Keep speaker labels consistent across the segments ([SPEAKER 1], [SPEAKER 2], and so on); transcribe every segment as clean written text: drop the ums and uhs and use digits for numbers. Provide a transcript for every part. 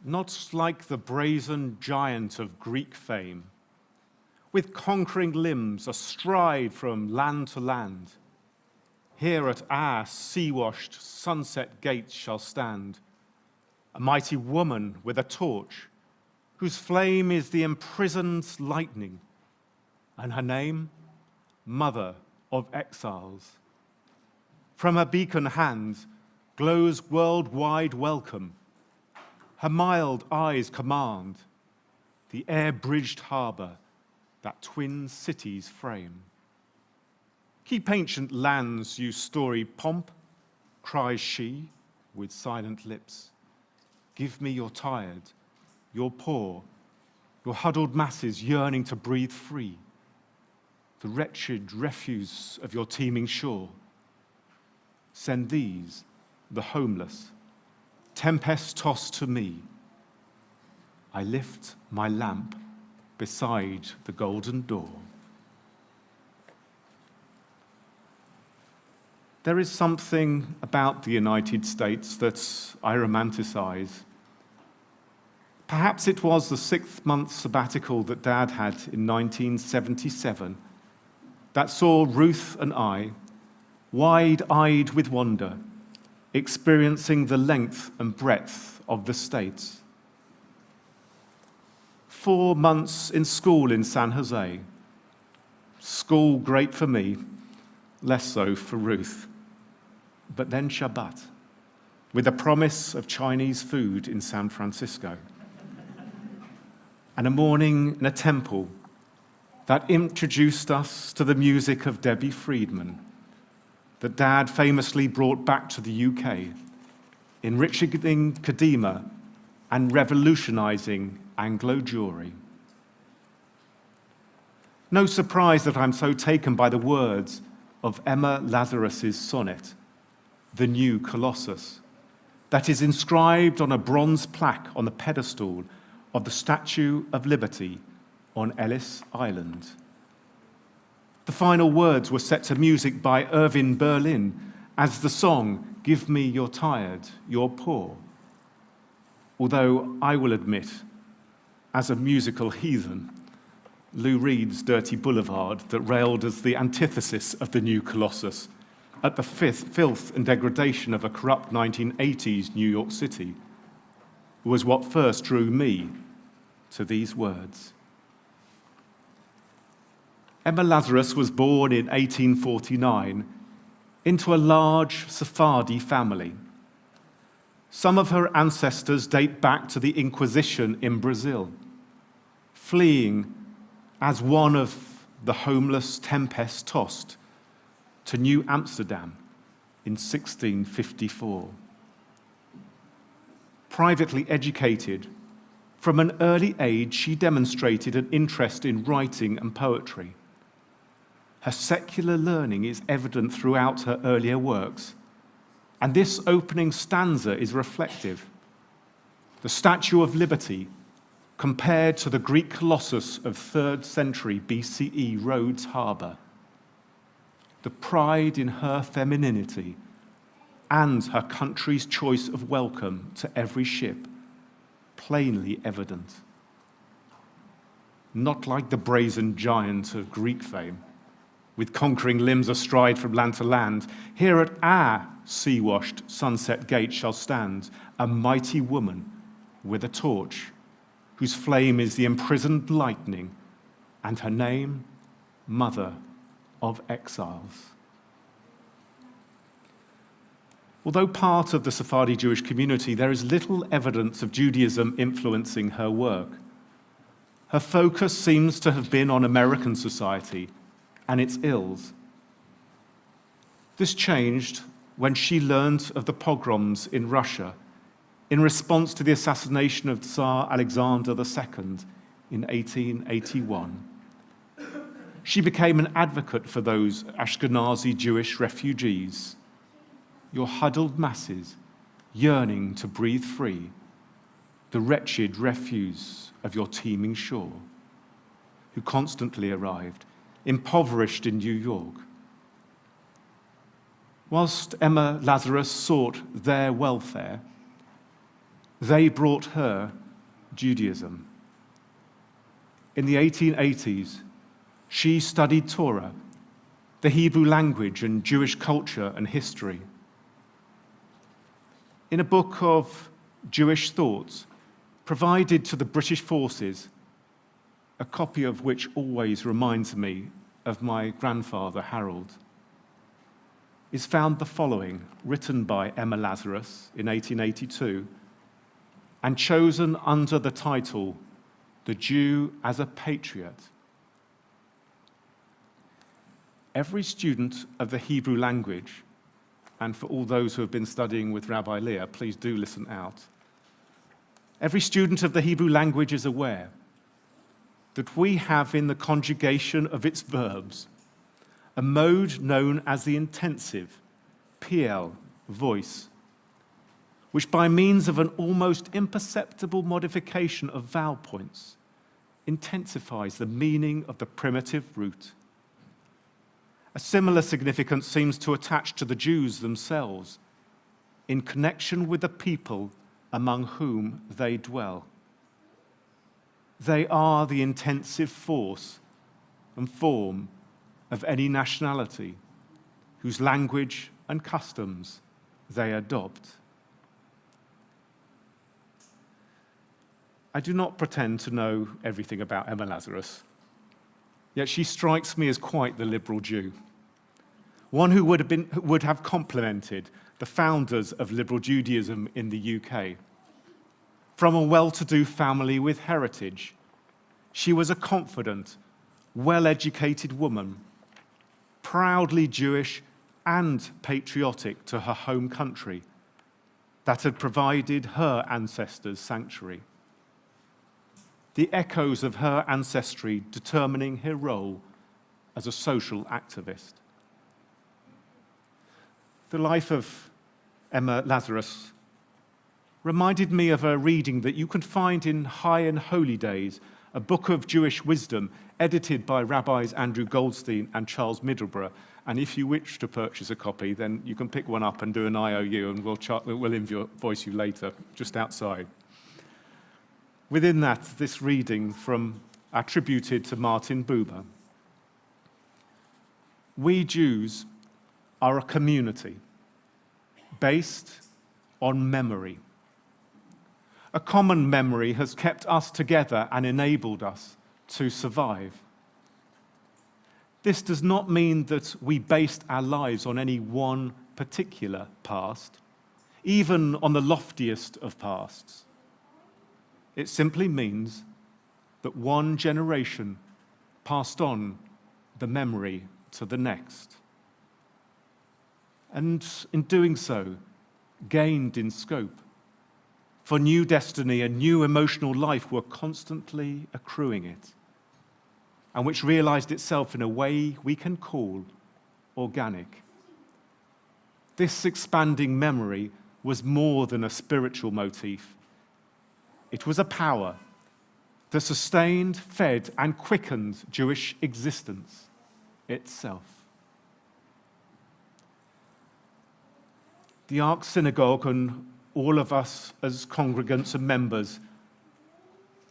[SPEAKER 1] not like the brazen giant of Greek fame, with conquering limbs astride from land to land. Here at our sea-washed sunset gates shall stand a mighty woman with a torch, whose flame is the imprisoned lightning, and her name, Mother of Exiles. From her beacon hand glows worldwide welcome. Her mild eyes command the air-bridged harbor that twin cities frame. Keep ancient lands, you storied pomp, cries she with silent lips. Give me your tired, your poor, your huddled masses yearning to breathe free, the wretched refuse of your teeming shore. Send these, the homeless, tempest-tossed to me. I lift my lamp beside the golden door. There is something about the United States that I romanticize. Perhaps it was the 6-month sabbatical that Dad had in 1977 that saw Ruth and I, wide-eyed with wonder, experiencing the length and breadth of the States. 4 months in school in San Jose. School great for me, less so for Ruth. But then Shabbat, with a promise of Chinese food in San Francisco. And a morning in a temple that introduced us to the music of Debbie Friedman, that Dad famously brought back to the UK, enriching Kadima and revolutionizing Anglo Jewry. No surprise that I'm so taken by the words of Emma Lazarus's sonnet, The New Colossus, that is inscribed on a bronze plaque on the pedestal of the Statue of Liberty on Ellis Island. The final words were set to music by Irving Berlin as the song, Give Me Your Tired, Your Poor. Although I will admit, as a musical heathen, Lou Reed's Dirty Boulevard that railed as the antithesis of the new Colossus at the filth and degradation of a corrupt 1980s New York City was what first drew me to these words. Emma Lazarus was born in 1849 into a large Sephardi family. Some of her ancestors date back to the Inquisition in Brazil, fleeing as one of the homeless tempest-tossed to New Amsterdam in 1654. Privately educated, from an early age she demonstrated an interest in writing and poetry. Her secular learning is evident throughout her earlier works, and this opening stanza is reflective. The Statue of Liberty, compared to the Greek Colossus of 3rd century BCE Rhodes Harbour. The pride in her femininity and her country's choice of welcome to every ship, plainly evident. Not like the brazen giant of Greek fame, with conquering limbs astride from land to land, here at our sea-washed sunset gate shall stand a mighty woman with a torch, whose flame is the imprisoned lightning, and her name, Mother of Exiles. Although part of the Sephardi Jewish community, there is little evidence of Judaism influencing her work. Her focus seems to have been on American society and its ills. This changed when she learned of the pogroms in Russia in response to the assassination of Tsar Alexander II in 1881. She became an advocate for those Ashkenazi Jewish refugees, your huddled masses yearning to breathe free, the wretched refuse of your teeming shore, who constantly arrived, impoverished in New York. Whilst Emma Lazarus sought their welfare, They brought her Judaism. In the 1880s, she studied Torah, the Hebrew language and Jewish culture and history. In a book of Jewish thoughts provided to the British forces, a copy of which always reminds me of my grandfather, Harold, is found the following, written by Emma Lazarus in 1882, and chosen under the title, The Jew as a Patriot. Every student of the Hebrew language, and for all those who have been studying with Rabbi Leah, please do listen out. Every student of the Hebrew language is aware that we have in the conjugation of its verbs a mode known as the intensive, PL, voice, which by means of an almost imperceptible modification of vowel points intensifies the meaning of the primitive root. A similar significance seems to attach to the Jews themselves in connection with the people among whom they dwell. They are the intensive force and form of any nationality whose language and customs they adopt. I do not pretend to know everything about Emma Lazarus, yet she strikes me as quite the liberal Jew, one who would have complemented the founders of liberal Judaism in the UK. From a well-to-do family with heritage, she was a confident, well-educated woman, proudly Jewish and patriotic to her home country that had provided her ancestors sanctuary. The echoes of her ancestry determining her role as a social activist. The life of Emma Lazarus reminded me of a reading that you can find in High and Holy Days, a book of Jewish wisdom edited by Rabbis Andrew Goldstein and Charles Middleborough. And if you wish to purchase a copy, then you can pick one up and do an IOU, and we'll invoice you later, just outside. Within that, this reading attributed to Martin Buber. We Jews are a community based on memory. A common memory has kept us together and enabled us to survive. This does not mean that we based our lives on any one particular past, even on the loftiest of pasts. It simply means that one generation passed on the memory to the next, and in doing so, gained in scope. For new destiny and new emotional life were constantly accruing it, and which realized itself in a way we can call organic. This expanding memory was more than a spiritual motif. It was a power that sustained, fed, and quickened Jewish existence itself. The Ark Synagogue and all of us as congregants and members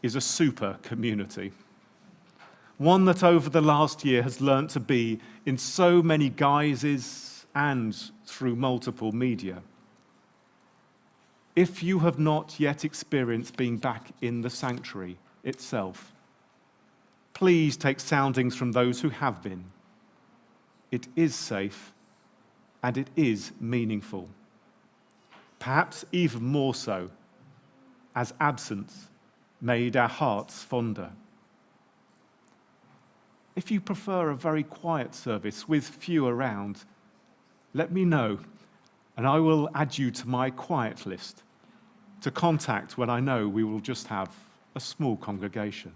[SPEAKER 1] is a super community. One that over the last year has learnt to be in so many guises and through multiple media. If you have not yet experienced being back in the sanctuary itself, please take soundings from those who have been. It is safe and it is meaningful. Perhaps even more so, as absence made our hearts fonder. If you prefer a very quiet service with few around, let me know, and I will add you to my quiet list to contact when I know we will just have a small congregation.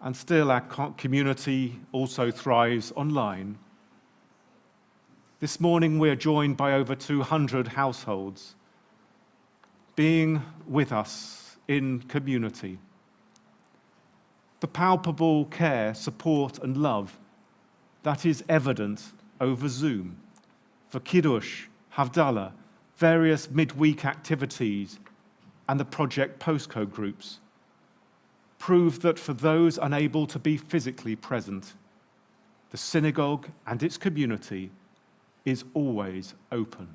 [SPEAKER 1] And still, our community also thrives online. This morning, we're joined by over 200 households being with us in community. The palpable care, support, and love that is evident over Zoom for Kiddush, Havdalah, various midweek activities, and the project postcode groups prove that for those unable to be physically present, the synagogue and its community is always open.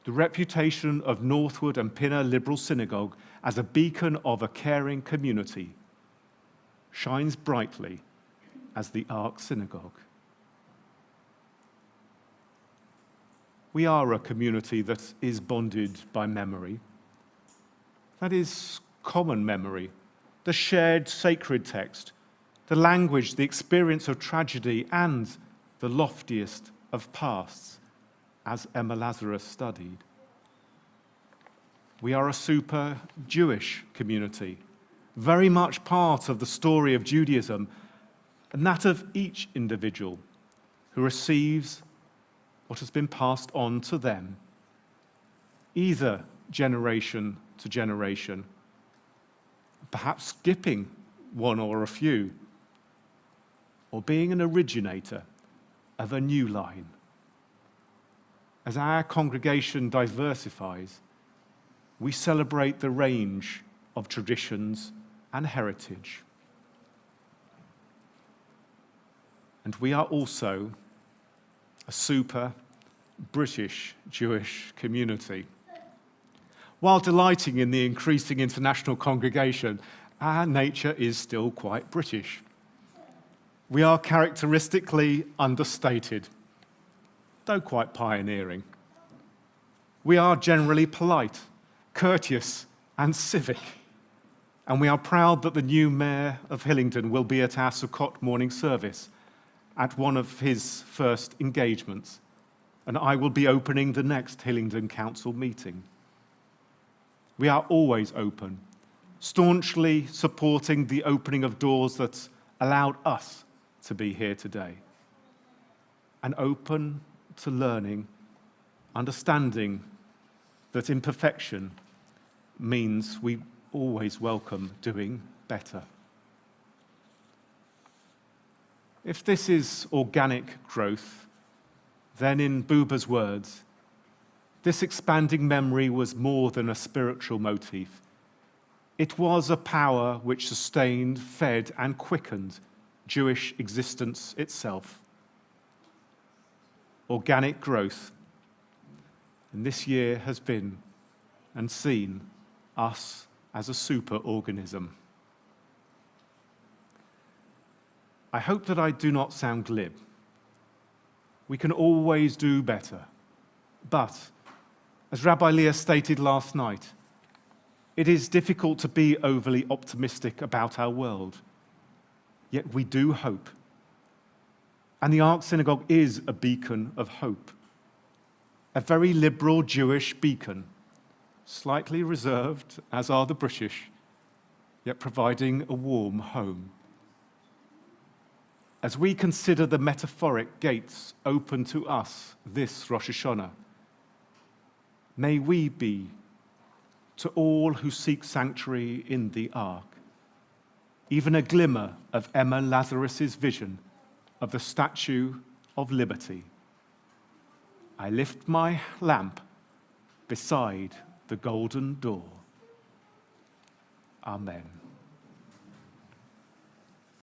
[SPEAKER 1] The reputation of Northwood and Pinner Liberal Synagogue as a beacon of a caring community shines brightly as the Ark Synagogue. We are a community that is bonded by memory. That is common memory, the shared sacred text, the language, the experience of tragedy, and the loftiest of pasts, as Emma Lazarus studied. We are a super Jewish community, very much part of the story of Judaism, and that of each individual who receives what has been passed on to them, either generation to generation, perhaps skipping one or a few, or being an originator of a new line. As our congregation diversifies, we celebrate the range of traditions and heritage. And we are also a super British Jewish community. While delighting in the increasing international congregation, our nature is still quite British. We are characteristically understated, though quite pioneering. We are generally polite, courteous, and civic. And we are proud that the new mayor of Hillingdon will be at our Sukkot morning service at one of his first engagements, and I will be opening the next Hillingdon Council meeting. We are always open, staunchly supporting the opening of doors that allowed us to be here today, and open to learning, understanding that imperfection means we always welcome doing better. If this is organic growth, then in Buber's words, this expanding memory was more than a spiritual motif. It was a power which sustained, fed, and quickened Jewish existence itself. Organic growth. And this year has been and seen us as a superorganism. I hope that I do not sound glib. We can always do better. But, as Rabbi Leah stated last night, it is difficult to be overly optimistic about our world. Yet we do hope. And the Ark Synagogue is a beacon of hope. A very liberal Jewish beacon, slightly reserved, as are the British, yet providing a warm home. As we consider the metaphoric gates open to us this Rosh Hashanah, may we be, to all who seek sanctuary in the Ark, even a glimmer of Emma Lazarus's vision of the Statue of Liberty. I lift my lamp beside the golden door. Amen.